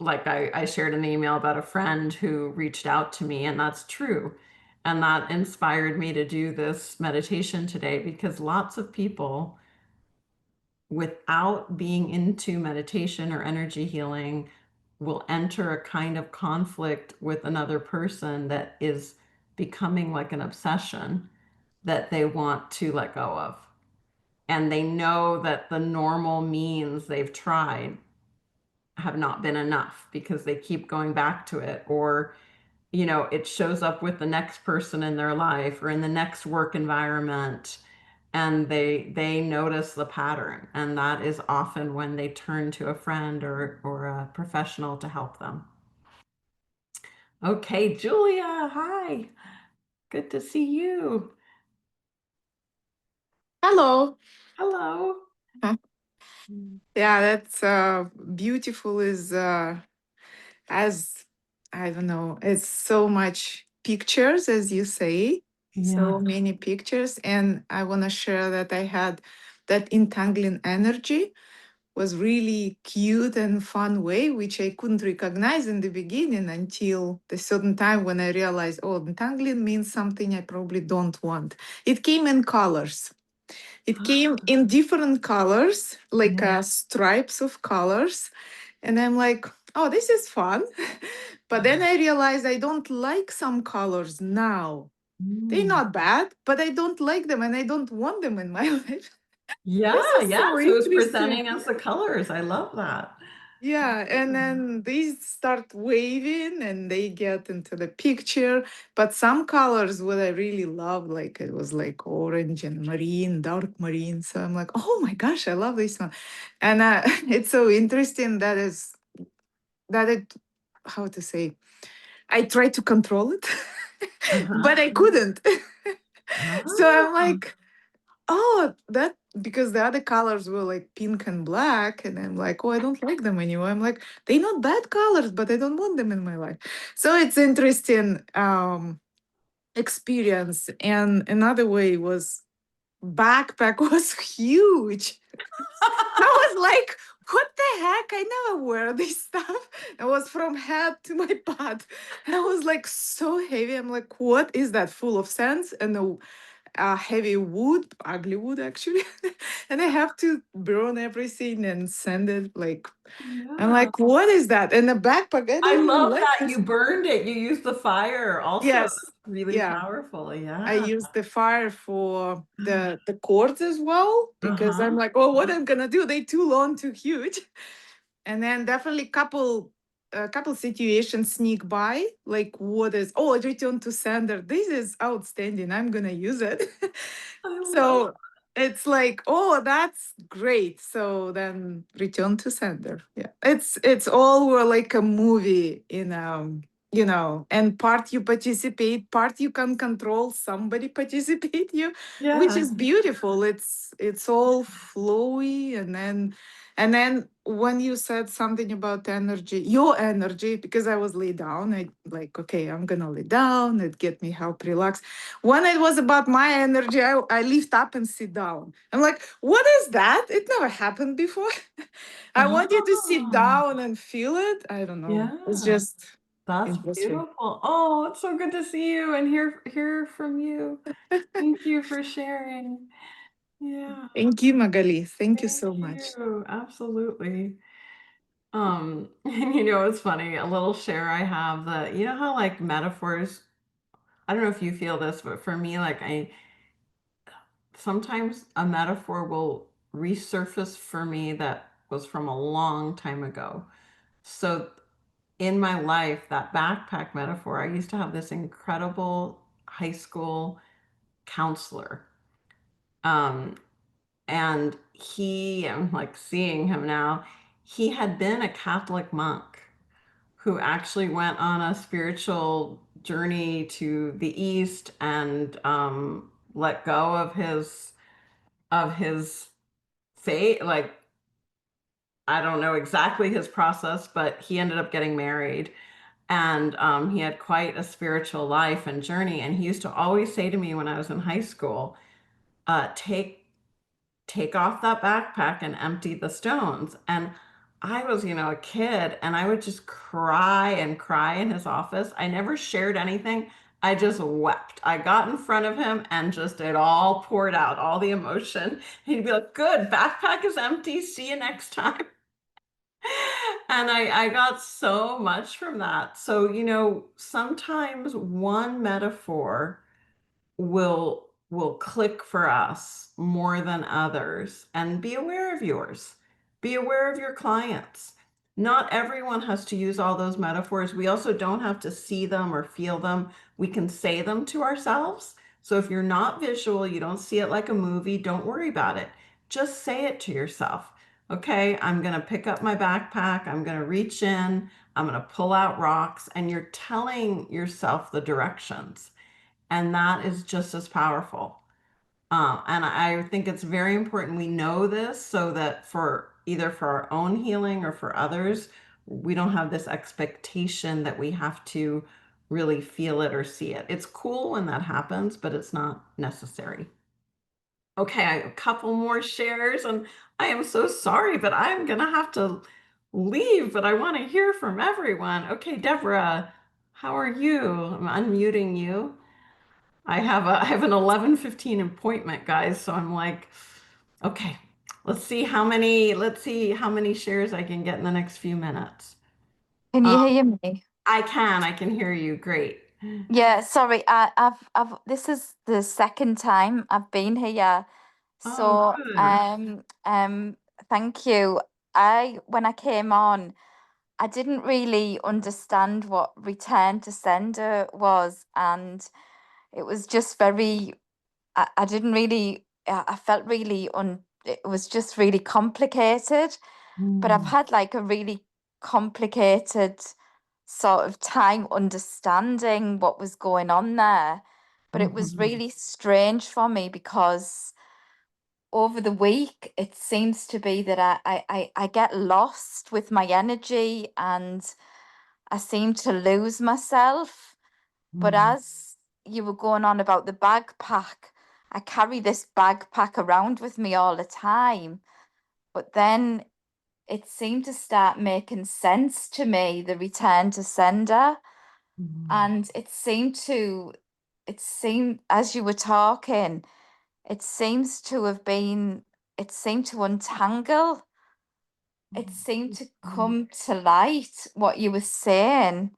like I shared an email about a friend who reached out to me, and that's true. And that inspired me to do this meditation today because lots of people, without being into meditation or energy healing, will enter a kind of conflict with another person that is becoming like an obsession that they want to let go of. And they know that the normal means they've tried have not been enough because they keep going back to it, or it shows up with the next person in their life or in the next work environment, and they notice the pattern, and that is often when they turn to a friend or a professional to help them. Okay, Julia, hi. Good to see you. Hello. Hello. Huh. Yeah, that's beautiful is as I don't know, it's so much pictures as you say. Yeah. So many pictures, and I want to share that I had that entangling energy was really cute and fun way, which I couldn't recognize in the beginning until the certain time when I realized, oh, entangling means something I probably don't want. It came in colors. It came in different colors, like Yeah. stripes of colors. And I'm like, oh, this is fun. But then I realized I don't like some colors now. They're not bad, but I don't like them and I don't want them in my life. This Yeah, is yeah. so So it's interesting. presenting as the colors. I love that. Yeah, and then they start waving and they get into the picture. But some colors what I really love, like it was like orange and marine, dark marine. So I'm like, oh my gosh, I love this one. And it's so interesting that it, how to say, I tried to control it, Uh-huh. but I couldn't. So I'm Ah. like, oh, that because the other colors were like pink and black, and I'm like, oh, I don't like them anymore. I'm like, they're not bad colors, but I don't want them in my life. So it's interesting experience. And another way was backpack was huge. I was like, what the heck? I never wear this stuff. It was from head to my butt. And I was like so heavy. I'm like, what is that? Full of sands and heavy wood, ugly wood actually. And I have to burn everything and send it. Like, I'm Yeah. like, what is that? And the backpack, I I don't even love like that this. you burned it. You used the fire also. Yes. That's really Yeah. powerful. I Yeah. use the fire for the cords as well because I'm Uh-huh. like, oh, what I'm gonna do? They too long, too huge. And then definitely a couple situations sneak by, like what is return to sender. This is outstanding. I'm gonna use it. I love So it's like, oh, that's great. So then return to sender. Yeah. It's all like a movie in and part you participate, part you can control, somebody participate you, which Yeah. is beautiful. It's all flowy. And then when you said something about energy, your energy, because I was laid down, I like, okay, I'm gonna lay down, it get me help relax. When it was about my energy, I lift up and sit down. I'm like, what is that? It never happened before. I want you to sit Oh, down and feel it. I don't know. It's yeah. just That's interesting. beautiful. Oh, it's so good to see you and hear from you. Thank you for sharing. Yeah. Thank you, Magali. Thank you Thank so much. you. Absolutely. And it's funny, a little share I have that, how like metaphors, I don't know if you feel this, but for me, like sometimes a metaphor will resurface for me that was from a long time ago. So in my life, that backpack metaphor, I used to have this incredible high school counselor. Um, and I'm like seeing him now, he had been a Catholic monk who actually went on a spiritual journey to the East and let go of his faith. Like, I don't know exactly his process, but he ended up getting married. And he had quite a spiritual life and journey. And he used to always say to me when I was in high school, take off that backpack and empty the stones. And I was, a kid, and I would just cry and cry in his office. I never shared anything. I just wept. I got in front of him and just it all poured out, all the emotion. He'd be like, good, backpack is empty. See you next time. And I got so much from that. So, sometimes one metaphor will click for us more than others, and be aware of yours. Be aware of your clients. Not everyone has to use all those metaphors. We also don't have to see them or feel them. We can say them to ourselves. So if you're not visual, you don't see it like a movie, don't worry about it. Just say it to yourself. Okay, I'm going to pick up my backpack. I'm going to reach in. I'm going to pull out rocks. And you're telling yourself the directions. And that is just as powerful. And I think it's very important we know this so that for either for our own healing or for others, we don't have this expectation that we have to really feel it or see it. It's cool when that happens, but it's not necessary. Okay, I have a couple more shares, and I am so sorry, but I'm gonna have to leave, but I want to hear from everyone. Okay, Deborah, how are you? I'm unmuting you. I have an 11:15 appointment, guys, so I'm like, okay, let's see how many shares I can get in the next few minutes. Can Uh, you hear me? I can hear you. Great. Yeah, sorry. This is the second time I've been here. Oh, So, good. thank you. When I came on, I didn't really understand what return to sender was, and it was just I didn't really, I felt it was just really complicated. But I've Mm, had like a really complicated sort of time understanding what was going on there. But it was mhm, really strange for me because over the week, it seems to be that I get lost with my energy and I seem to lose myself. But as you were going on about the backpack, I carry this backpack around with me all the time. But then it seemed to start making sense to me, the return to sender. And it seemed, as you were talking, it seems to untangle. It seemed to come to light what you were saying.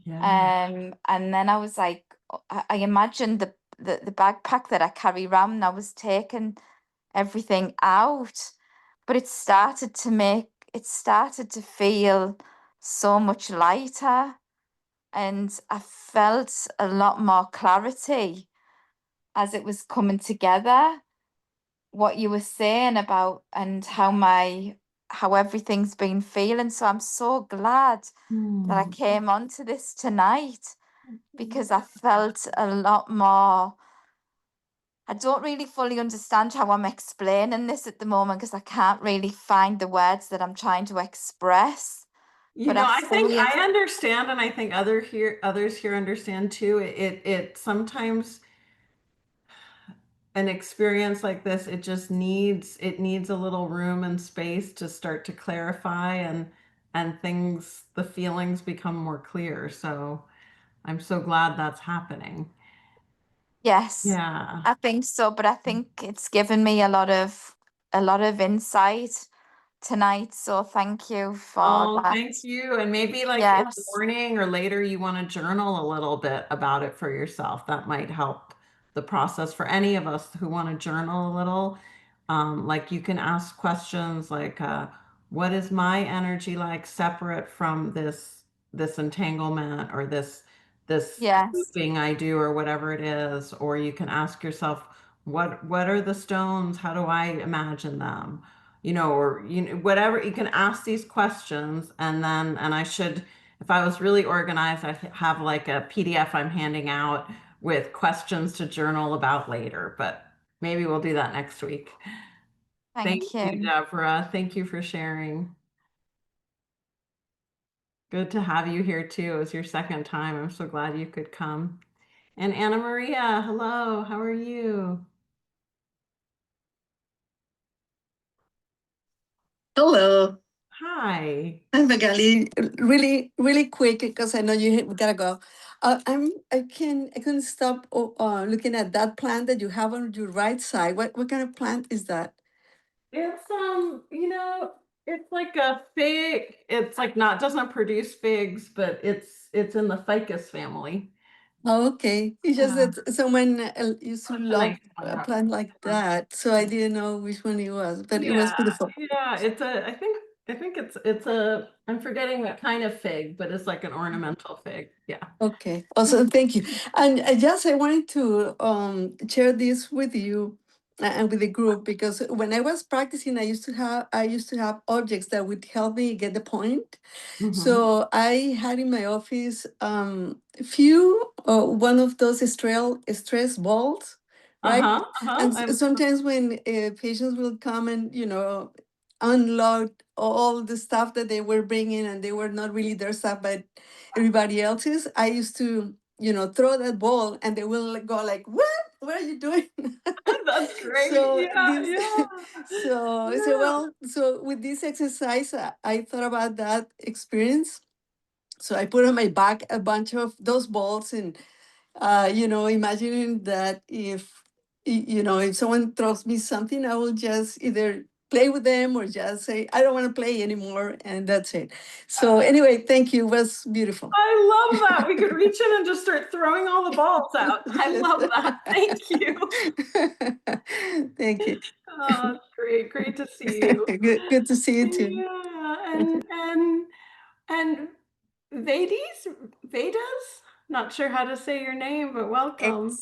Yeah. And then I was like, I imagined the backpack that I carry around, and I was taking everything out, but it started to feel so much lighter, and I felt a lot more clarity as it was coming together. What you were saying about and how everything's been feeling. So I'm so glad that I came onto this tonight because I felt a lot more. I don't really fully understand how I'm explaining this at the moment because I can't really find the words that I'm trying to express. You But know, I I think fully I understand, and I think others here understand too. It sometimes an experience like this, it needs a little room and space to start to clarify, and the feelings become more clear. So I'm so glad that's happening. Yes, Yeah. I think so. But I think it's given me a lot of insight tonight. So thank you for Oh, that. thank you. And maybe like in the Yes. morning or later, you want to journal a little bit about it for yourself. That might help the process for any of us who want to journal a little. Like you can ask questions like, what is my energy like separate from this entanglement or this Yes. looping I do or whatever it is. Or you can ask yourself, what are the stones? How do I imagine them? Or whatever. You can ask these questions, and I should, if I was really organized, I have like a PDF I'm handing out with questions to journal about later, but maybe we'll do that next week. Thank Thank you, you. Deborah. Thank you for sharing. Good to have you here too. It was your second time. I'm so glad you could come. And Anna Maria, hello. How are you? Hello. Hi. Hi, Magali. Really, really quick because I know we gotta go. I couldn't stop looking at that plant that you have on your right side. What kind of plant is that? It's it's like a fig. It's like not doesn't produce figs, but it's in the ficus family. Oh, okay. It's just Yeah. that someone used to A love nice a plant. plant like that, so I didn't know which one it was, but it was Yeah, beautiful. yeah. I think it's a. I'm forgetting what kind of fig, but it's like an ornamental fig. Yeah. Okay, awesome, thank you. And just I wanted to share this with you and with the group because when I was practicing, I used to have objects that would help me get the point. Mhm. So I had in my office few one of those stress balls, right? Uh-huh. And Uh-huh. sometimes when patients will come and unload all the stuff that they were bringing and they were not really their stuff, but everybody else's, I used to throw that ball and they will go like, what are you doing? That's great. So Yeah, this yeah. Yeah. so with this exercise, I thought about that experience. So I put on my back a bunch of those balls and imagining that if someone throws me something, I will just either play with them or just say, I don't want to play anymore. And that's it. So anyway, thank you. It was beautiful. I love that. We could reach in and just start throwing all the balls out. I Yes. love that. Thank you. Thank you. Oh, that's great. Great to see you. Good to see you too. Yeah, and Vedas? Not sure how to say your name, but welcome.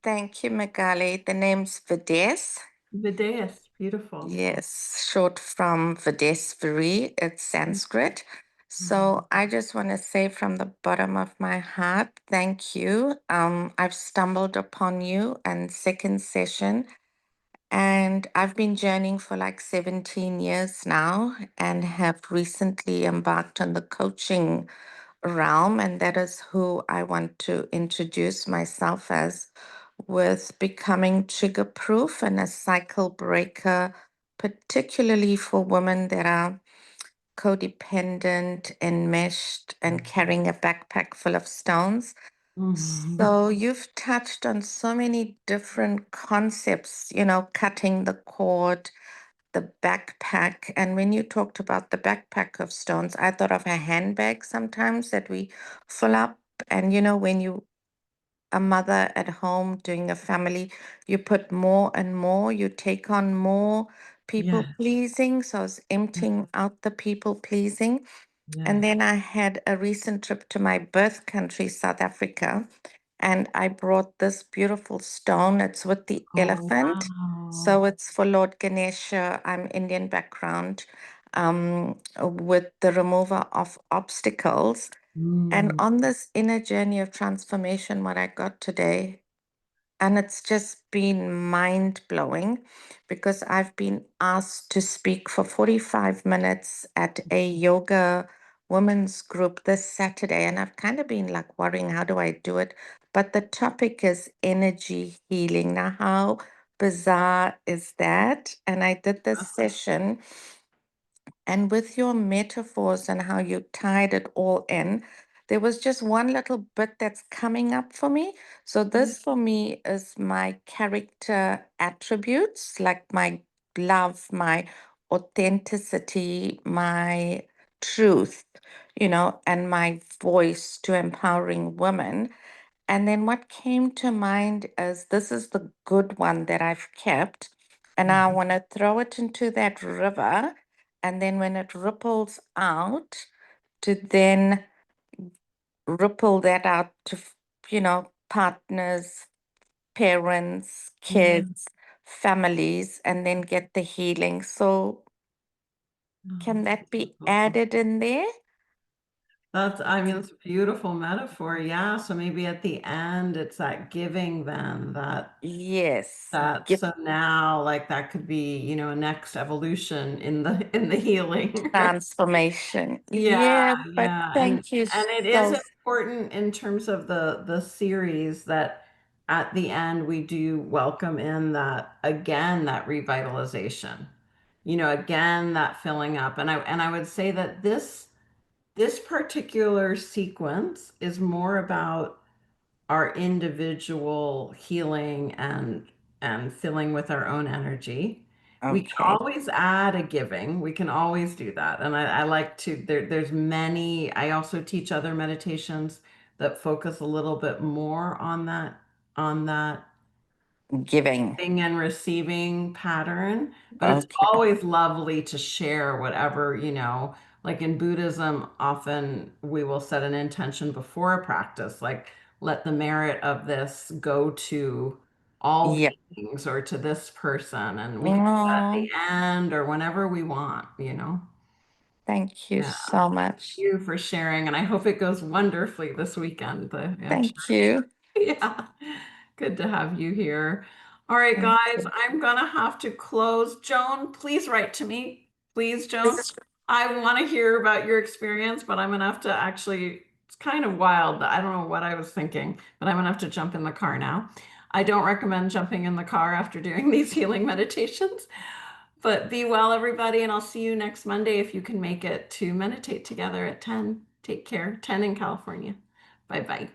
Thank you, Magali. The name's Vides. Vidas, beautiful. Yes, short from Videsvari. It's Sanskrit. So I just want to say from the bottom of my heart, thank you. I've stumbled upon you and second session, And I've been journeying for like 17 years now and have recently embarked on the coaching realm. And that is who I want to introduce myself as, with becoming trigger proof and a cycle breaker, particularly for women that are codependent, enmeshed, and carrying a backpack full of stones. So you've touched on so many different concepts, cutting the cord, the backpack. And when you talked about the backpack of stones, I thought of a handbag sometimes that we fill up. And when you a mother at home doing a family, you put more and more, you take on more people Yes. pleasing. So I was emptying out the people pleasing. And Yes. then I had a recent trip to my birth country, South Africa, and I brought this beautiful stone. It's with the Oh, elephant. wow. So it's for Lord Ganesha. I'm Indian background, with the remover of obstacles. And on this inner journey of transformation, what I got today, and it's just been mind blowing because I've been asked to speak for 45 minutes at a yoga women's group this Saturday. And I've kind of been like worrying, how do I do it? But the topic is energy healing. Now, how bizarre is that? And I did this session, and with your metaphors and how you tied it all in, there was just one little bit that's coming up for me. So, this for me is my character attributes, like my love, my authenticity, my truth, and my voice to empowering women. And then what came to mind is this is the good one that I've kept, and I want to throw it into that river. And then when it ripples out, to then ripple that out to, partners, parents, kids, families, and then get the healing. So, can that be added in there? I mean, it's a beautiful metaphor. Yeah. So maybe at the end, it's that giving then Yes. so now like that could be, a next evolution in the healing. Transformation. Yeah, But yeah. thank you And it is so. important in terms of the series that at the end we do welcome in that again, that revitalization. Again, that filling up. And I would say that this particular sequence is more about our individual healing and filling with our own energy. We can Okay. always add a giving. We can always do that. And I like to there's many. I also teach other meditations that focus a little bit more on that Giving. giving and receiving pattern, but it's Okay. always lovely to share whatever, like in Buddhism, often we will set an intention before a practice, like let the merit of this go to all Yeah. beings or to this person. And we can do that at Oh, the end or whenever we want. thank you Yeah. so Thank much. you for sharing. And I hope it goes wonderfully this weekend. I'm sure. Thank you. Yeah, good to have you here. All right, Thank guys, you. I'm gonna have to close. Joan, please write to me. Please, Joan. I want to hear about your experience, but I'm gonna have to actually, it's kind of wild. I don't know what I was thinking, but I'm gonna have to jump in the car now. I don't recommend jumping in the car after doing these healing meditations, but be well, everybody, and I'll see you next Monday if you can make it to meditate together at 10. Take care. 10 in California. Bye bye.